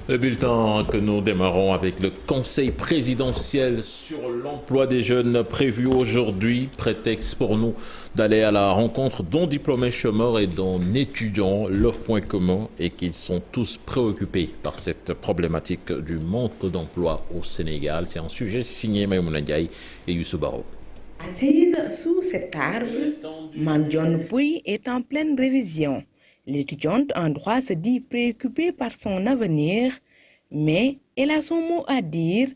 Le bulletin que nous démarrons avec le Conseil présidentiel sur l'emploi des jeunes prévu aujourd'hui. Prétexte pour nous d'aller à la rencontre d'un diplômé chômeur et d'un étudiant. Leur point commun est qu'ils sont tous préoccupés par cette problématique du manque d'emploi au Sénégal. C'est un sujet signé Maïmouna Ndiaye et Youssou Baro. Assise sous cet arbre, Mame John Pouy est en pleine révision. L'étudiante en droit se dit préoccupée par son avenir, mais elle a son mot à dire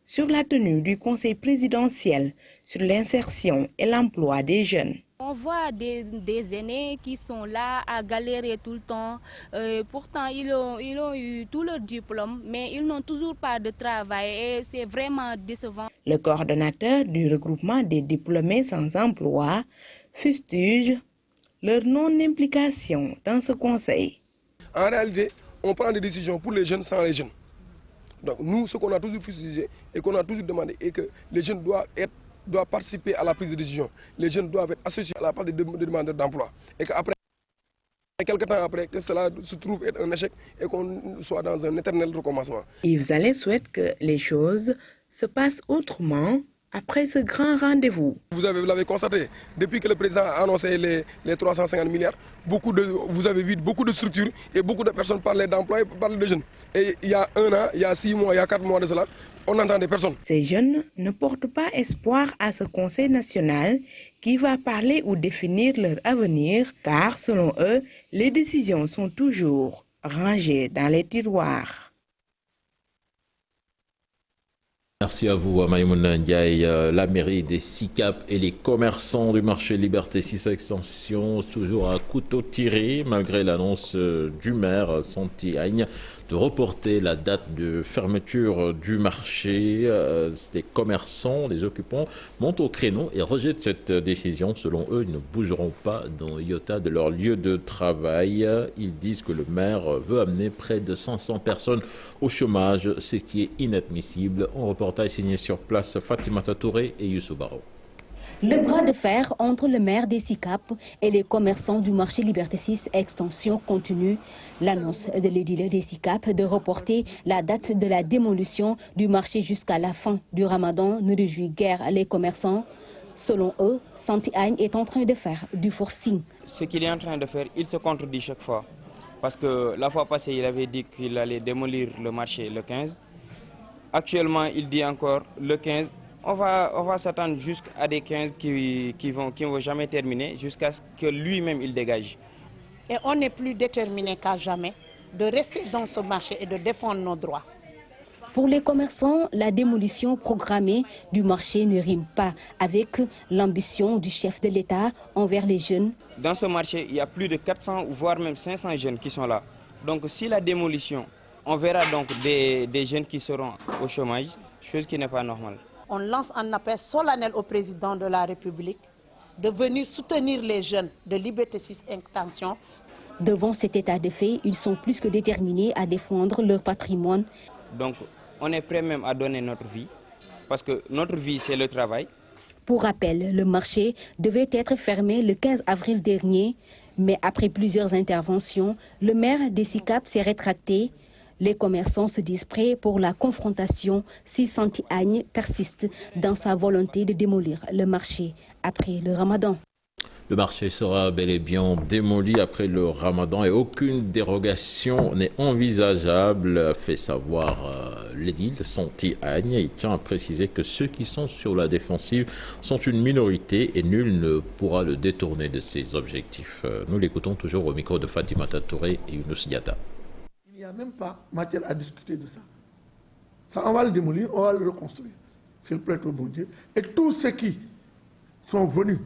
sur la tenue du Conseil présidentiel sur l'insertion et l'emploi des jeunes. On voit des aînés qui sont là à galérer tout le temps. Pourtant, ils ont eu tout leur diplôme, mais ils n'ont toujours pas de travail et c'est vraiment décevant. Le coordonnateur du regroupement des diplômés sans emploi fustige leur non-implication dans ce conseil. En réalité, on prend des décisions pour les jeunes sans les jeunes. Donc nous, ce qu'on a toujours fustigé et qu'on a toujours demandé est que les jeunes doivent participer à la prise de décision. Les jeunes doivent être associés à la part des demandeurs d'emploi. Et qu'après, quelques temps après, que cela se trouve être un échec et qu'on soit dans un éternel recommencement. Yves Allais souhaite que les choses se passent autrement après ce grand rendez-vous. Vous l'avez constaté, depuis que le président a annoncé les 350 milliards, vous avez vu beaucoup de structures et beaucoup de personnes parlaient d'emploi et parlaient de jeunes. Et il y a 1 an, il y a 6 mois, il y a 4 mois de cela, on n'entend des personnes. Ces jeunes ne portent pas espoir à ce Conseil national qui va parler ou définir leur avenir, car selon eux, les décisions sont toujours rangées dans les tiroirs. Merci à vous, Maïmouna Ndiaye. La mairie des SICAP et les commerçants du marché Liberté 6 Extension, toujours à couteau tiré, malgré l'annonce du maire Santy Agne de reporter la date de fermeture du marché. Les commerçants, les occupants montent au créneau et rejettent cette décision. Selon eux, ils ne bougeront pas dans iota de leur lieu de travail. Ils disent que le maire veut amener près de 500 personnes au chômage, ce qui est inadmissible. Un reportage signé sur place Fatimata Touré et Youssou Baro. Le bras de fer entre le maire des SICAP et les commerçants du marché Liberté 6 Extension continue. L'annonce de l'édile des SICAP de reporter la date de la démolition du marché jusqu'à la fin du Ramadan ne réjouit guère les commerçants. Selon eux, Santy Agne est en train de faire du forcing. Ce qu'il est en train de faire, il se contredit chaque fois. Parce que la fois passée, il avait dit qu'il allait démolir le marché le 15. Actuellement, il dit encore le 15. On va s'attendre jusqu'à des 15 qui vont jamais terminer, jusqu'à ce que lui-même il dégage. Et on est plus déterminé qu'à jamais de rester dans ce marché et de défendre nos droits. Pour les commerçants, la démolition programmée du marché ne rime pas avec l'ambition du chef de l'État envers les jeunes. Dans ce marché, il y a plus de 400 voire même 500 jeunes qui sont là. Donc si la démolition, on verra donc des jeunes qui seront au chômage, chose qui n'est pas normale. On lance un appel solennel au président de la République de venir soutenir les jeunes de Liberté 6 Extension. Devant cet état de fait, ils sont plus que déterminés à défendre leur patrimoine. Donc on est prêt même à donner notre vie, parce que notre vie c'est le travail. Pour rappel, le marché devait être fermé le 15 avril dernier, mais après plusieurs interventions, le maire des SICAP s'est rétracté. Les commerçants se disent prêts pour la confrontation si Santy Agne persiste dans sa volonté de démolir le marché après le Ramadan. Le marché sera bel et bien démoli après le Ramadan et aucune dérogation n'est envisageable, fait savoir l'édile Santy Agne. Il tient à préciser que ceux qui sont sur la défensive sont une minorité et nul ne pourra le détourner de ses objectifs. Nous l'écoutons toujours au micro de Fatimata Touré et Younous Diatta. Il n'y a même pas matière à discuter de ça. On va le démolir, on va le reconstruire. S'il plaît au bon Dieu. Et tous ceux qui sont venus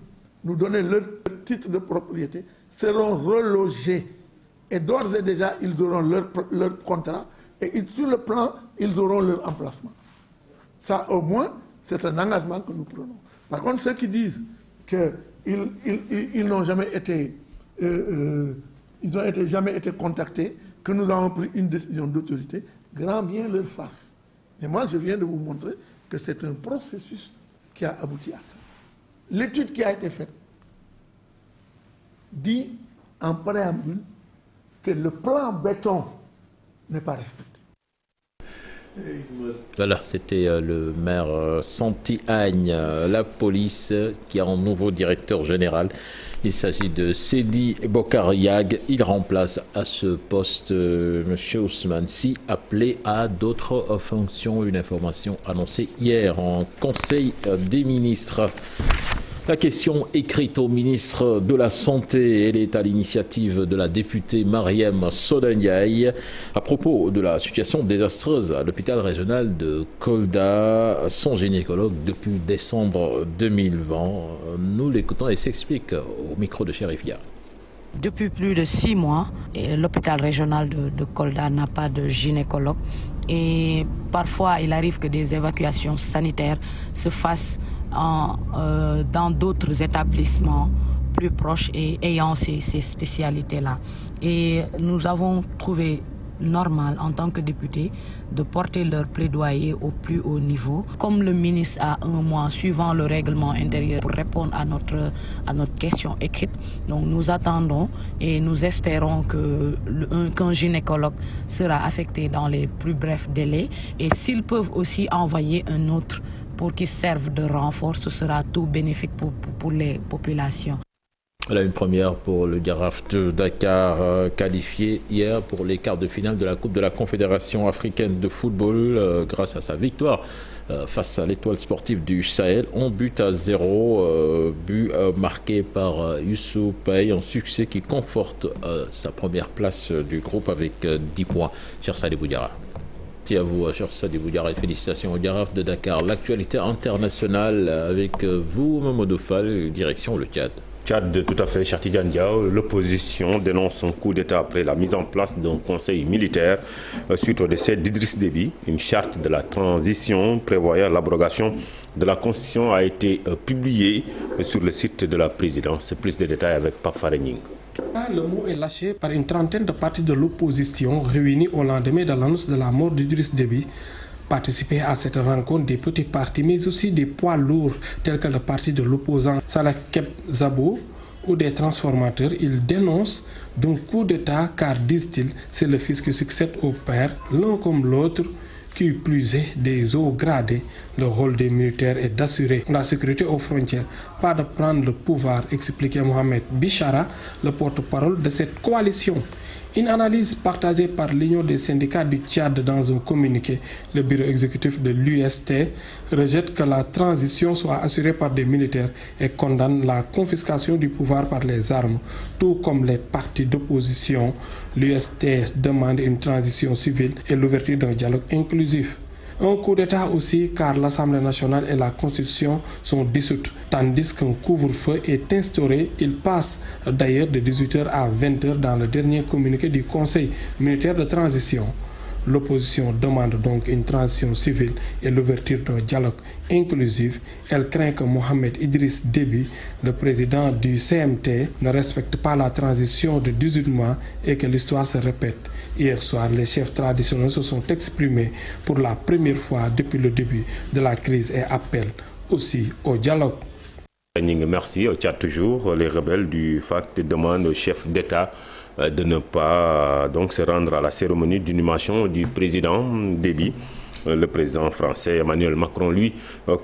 nous donner leur titre de propriété seront relogés. Et d'ores et déjà, ils auront leur contrat. Et sur le plan, ils auront leur emplacement. Ça, au moins, c'est un engagement que nous prenons. Par contre, ceux qui disent qu'ils n'ont jamais été... ils n'ont jamais été contactés, que nous avons pris une décision d'autorité, grand bien leur face. Et moi, je viens de vous montrer que c'est un processus qui a abouti à ça. L'étude qui a été faite dit en préambule que le plan béton n'est pas respecté. Voilà, c'était le maire Santi Agne, la police qui a un nouveau directeur général. Il s'agit de Seydi Bokar Yag. Il remplace à ce poste M. Ousmane Sy, appelé à d'autres fonctions. Une information annoncée hier en Conseil des ministres. La question écrite au ministre de la Santé, elle est à l'initiative de la députée Mariam Soda-Ndiaye à propos de la situation désastreuse à l'hôpital régional de Kolda. Son gynécologue depuis décembre 2020. Nous l'écoutons et s'explique au micro de Chérifia. Depuis plus de 6 mois, l'hôpital régional de Kolda n'a pas de gynécologue et parfois il arrive que des évacuations sanitaires se fassent dans d'autres établissements plus proches et ayant ces spécialités-là. Et nous avons trouvé normal en tant que député de porter leur plaidoyer au plus haut niveau. Comme le ministre a un mois suivant le règlement intérieur pour répondre à notre question écrite, donc nous attendons et nous espérons qu'un gynécologue sera affecté dans les plus brefs délais et s'ils peuvent aussi envoyer un autre pour qu'ils servent de renfort, ce sera tout bénéfique pour les populations. Voilà une première pour le Jaraaf de Dakar, qualifié hier pour les quarts de finale de la Coupe de la Confédération africaine de football grâce à sa victoire face à l'Étoile sportive du Sahel. 1-0, but marqué par Youssou Paye, un succès qui conforte sa première place du groupe avec 10 points. Cher Sadibou Boudjara. Merci à vous, cher Sadibou Boudjara, et félicitations au Jaraaf de Dakar. L'actualité internationale avec vous, Mamadou Fall, direction le Tchad. Tchad, tout à fait, Chartidiane Diao. L'opposition dénonce un coup d'État après la mise en place d'un conseil militaire suite au décès d'Idriss Déby. Une charte de la transition prévoyant l'abrogation de la Constitution a été publiée sur le site de la présidence. Plus de détails avec Pape Farening. Le mot est lâché par une trentaine de partis de l'opposition réunis au lendemain de l'annonce de la mort d'Idriss Déby. Participer à cette rencontre des petits partis, mais aussi des poids lourds tels que le parti de l'opposant Salah Keb Zabo ou des transformateurs. Ils dénoncent d'un coup d'État car, disent-ils, c'est le fils qui succède au père, l'un comme l'autre, qui plus est des hauts gradés. Le rôle des militaires est d'assurer la sécurité aux frontières, pas de prendre le pouvoir, expliquait Mohamed Bichara, le porte-parole de cette coalition. Une analyse partagée par l'Union des syndicats du Tchad dans un communiqué. Le bureau exécutif de l'UST rejette que la transition soit assurée par des militaires et condamne la confiscation du pouvoir par les armes. Tout comme les partis d'opposition, l'UST demande une transition civile et l'ouverture d'un dialogue inclusif. Un coup d'État aussi car l'Assemblée nationale et la Constitution sont dissoutes, tandis qu'un couvre-feu est instauré. Il passe d'ailleurs de 18h à 20h dans le dernier communiqué du Conseil militaire de transition. L'opposition demande donc une transition civile et l'ouverture d'un dialogue inclusif. Elle craint que Mohamed Idriss Déby, le président du CMT, ne respecte pas la transition de 18 mois et que l'histoire se répète. Hier soir, les chefs traditionnels se sont exprimés pour la première fois depuis le début de la crise et appellent aussi au dialogue. Merci. Au Tchad toujours, les rebelles du FACT demandent au chef d'État de ne pas donc se rendre à la cérémonie d'inhumation du président Déby. Le président français Emmanuel Macron, lui,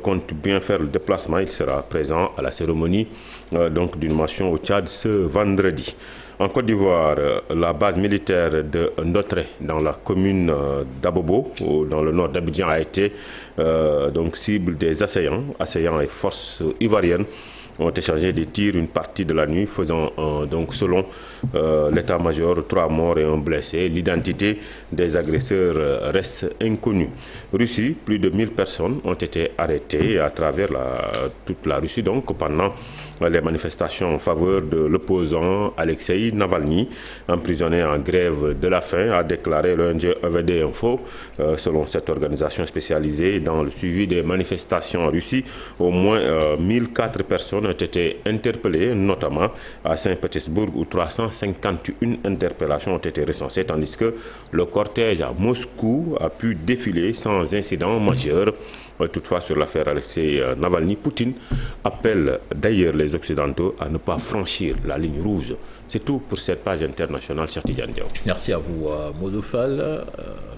compte bien faire le déplacement. Il sera présent à la cérémonie d'inhumation au Tchad ce vendredi. En Côte d'Ivoire, la base militaire de Ndotré, dans la commune d'Abobo, dans le nord d'Abidjan, a été cible des assaillants. Assaillants et forces ivoiriennes ont échangé des tirs une partie de la nuit, faisant selon l'état-major 3 morts et 1 blessé. L'identité des agresseurs reste inconnue. Russie, plus de 1000 personnes ont été arrêtées à travers toute la Russie pendant les manifestations en faveur de l'opposant Alexei Navalny, emprisonné en grève de la faim, a déclaré l'ONG EVD Info. Selon cette organisation spécialisée dans le suivi des manifestations en Russie, au moins 1004 personnes ont été interpellées, notamment à Saint-Pétersbourg où 351 interpellations ont été recensées, tandis que le cortège à Moscou a pu défiler sans incident majeur. Toutefois, sur l'affaire Alexei Navalny, Poutine appelle d'ailleurs les Occidentaux à ne pas franchir la ligne rouge. C'est tout pour cette page internationale, Cheikh Tidiane Diaw. Merci à vous, Modou Fall.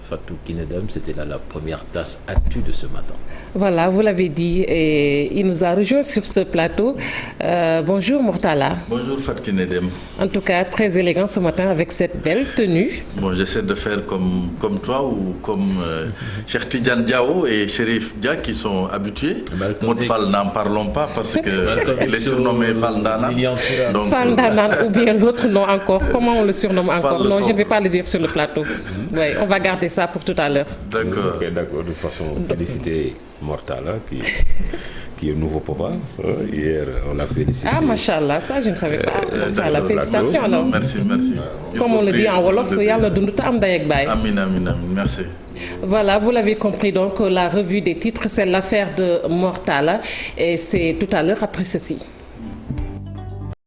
Fatou Kinedem, c'était là la première tasse actu de ce matin. Voilà, vous l'avez dit, et il nous a rejoint sur ce plateau. Bonjour Mortala. Bonjour Fatou Kinedem. En tout cas, très élégant ce matin avec cette belle tenue. Bon, j'essaie de faire comme toi ou comme Cheikh Tidiane Diaw et Chérif Dia qui sont habitués. Modou Fall, n'en parlons pas parce que il est surnommé Fall Ndana. Fall Ndana ou bien l'autre nom encore. Comment on le surnomme encore? Non, je ne vais pas le dire sur le plateau. Oui, on va garder ça pour tout à l'heure. D'accord. Okay, d'accord. De toute façon, féliciter Mortala qui est nouveau papa. Hier, on l'a félicité. Ah, machallah, ça je ne savais pas. Machallah, félicitations alors. Merci. Comme on le dit en Wolof, yalla dundu ta am day ak baay. Amin, merci. Voilà, vous l'avez compris, donc la revue des titres, c'est l'affaire de Mortala et c'est tout à l'heure après ceci.